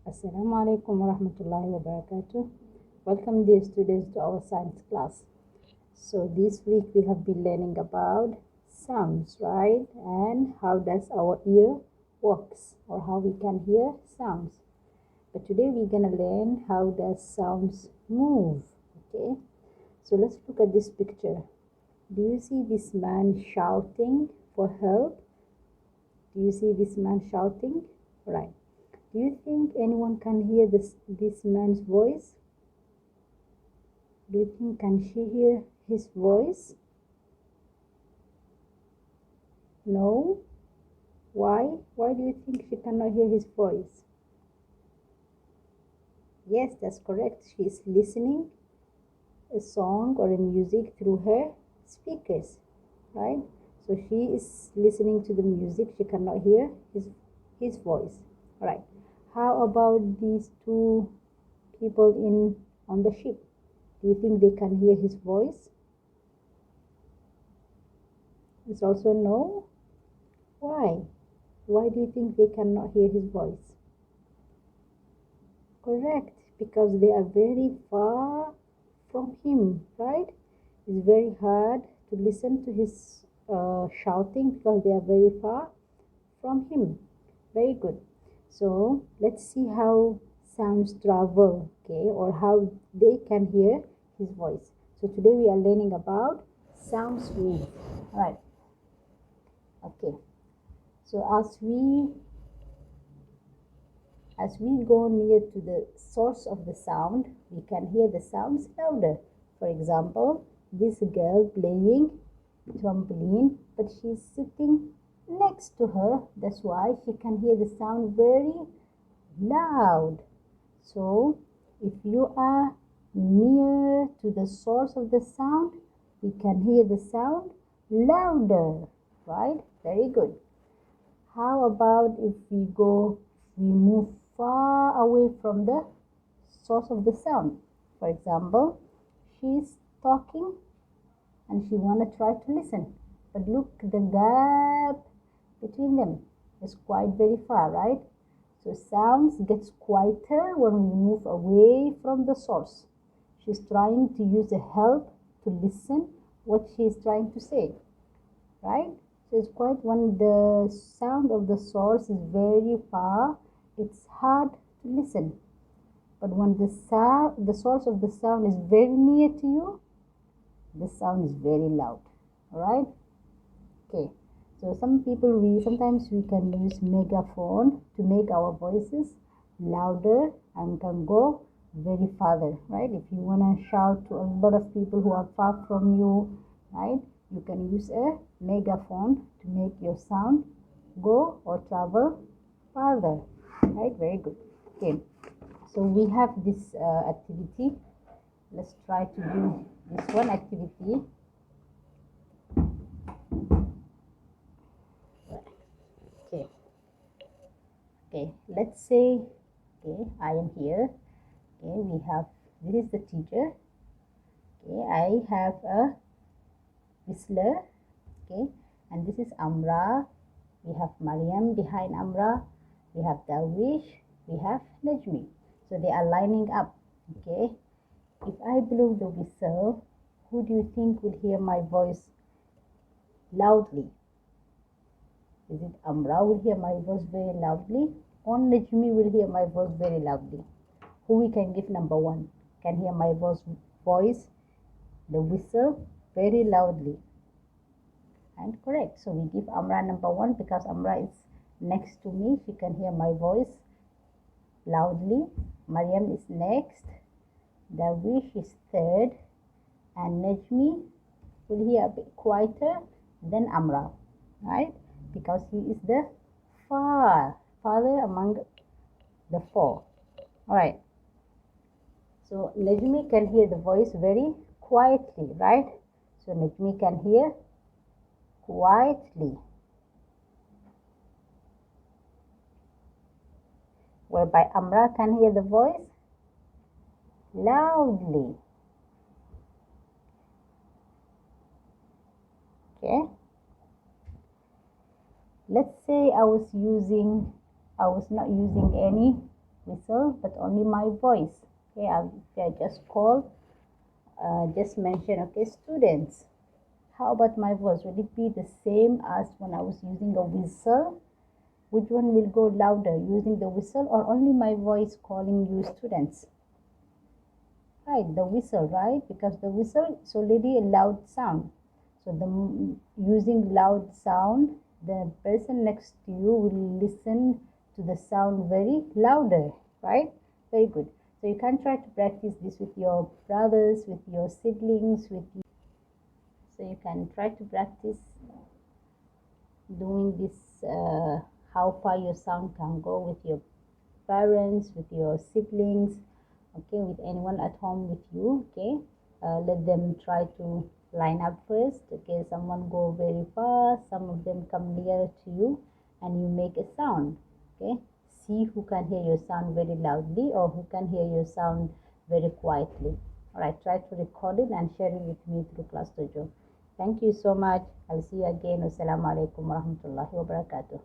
Assalamu alaikum warahmatullahi wabarakatuh. Welcome dear students to our science class. So this week we have been learning about sounds, right? And how does our ear works or how we can hear sounds. But today we're gonna learn how does sounds move. Okay. So let's look at this picture. Do you see this man shouting for help? Do you see this man shouting? Right. Do you think anyone can hear this man's voice? Do you think can she hear his voice? No. Why? Why do you think she cannot hear his voice? Yes, that's correct. She is listening a song or a music through her speakers, right? So she is listening to the music. She cannot hear his voice, right? How about these two people on the ship? Do you think they can hear his voice? It's also no. Why? Why do you think they cannot hear his voice? Correct, because they are very far from him, right? It's very hard to listen to his shouting because they are very far from him. Very good. So let's see how sounds travel, okay, or how they can hear his voice. So today we are learning about sounds move. All right. Okay. So as we go near to the source of the sound, we can hear the sounds louder. For example, this girl playing trampoline, but she's sitting next to her. That's why she can hear the sound very loud. So if you are near to the source of the sound, we can hear the sound louder, right? Very good. How about if we move far away from the source of the sound? For example, she's talking and she want to try to listen. But look, the gap between them is quite very far, right? So sounds gets quieter when we move away from the source. She's trying to use the help to listen what she is trying to say, right? So it's quite when the sound of the source is very far, it's hard to listen. But when the source of the sound is very near to you, the sound is very loud. Alright? Okay. So sometimes we can use megaphone to make our voices louder and can go very farther, right? If you want to shout to a lot of people who are far from you, right? You can use a megaphone to make your sound go or travel farther, right? Very good. Okay. So we have this activity. Let's try to do this one activity. Okay. Okay, let's say, okay, I am here. Okay, this is the teacher. Okay, I have a whistler. Okay, and this is Amra. We have Mariam behind Amra. We have Darwish. We have Najmi. So they are lining up. Okay, if I blow the whistle, who do you think will hear my voice loudly? Is it Amra will hear my voice very loudly, or Najmi will hear my voice very loudly? Who we can give number one? Can hear my voice, the whistle, very loudly. And correct. So we give Amra number one because Amra is next to me. She can hear my voice loudly. Mariam is next. Darwish is third. And Najmi will hear a bit quieter than Amra, right? Because he is the father among the four. All right. So Najmi can hear the voice very quietly, right? So Najmi can hear quietly. Whereby Amra can hear the voice loudly. Okay. Let's say I was not using any whistle, but only my voice. Okay, if I just call, just mention, okay, students. How about my voice? Will it be the same as when I was using a whistle? Which one will go louder, using the whistle or only my voice calling you students? Right, the whistle, right? Because the whistle is already a loud sound. So using loud sound, the person next to you will listen to the sound very louder, right? Very good. So you can try to practice this with your brothers, with your siblings, so you can try to practice doing this, how far your sound can go with your parents, with your siblings, okay, with anyone at home with you. Okay, let them try to line up first. Okay, someone go very fast, some of them come nearer to you, and you make a sound. Okay, see who can hear your sound very loudly or who can hear your sound very quietly. All right, try to record it and share it with me through Class Dojo. Thank you so much. I'll see you again. Wassalamu alaikum warahmatullahi wabarakatuh.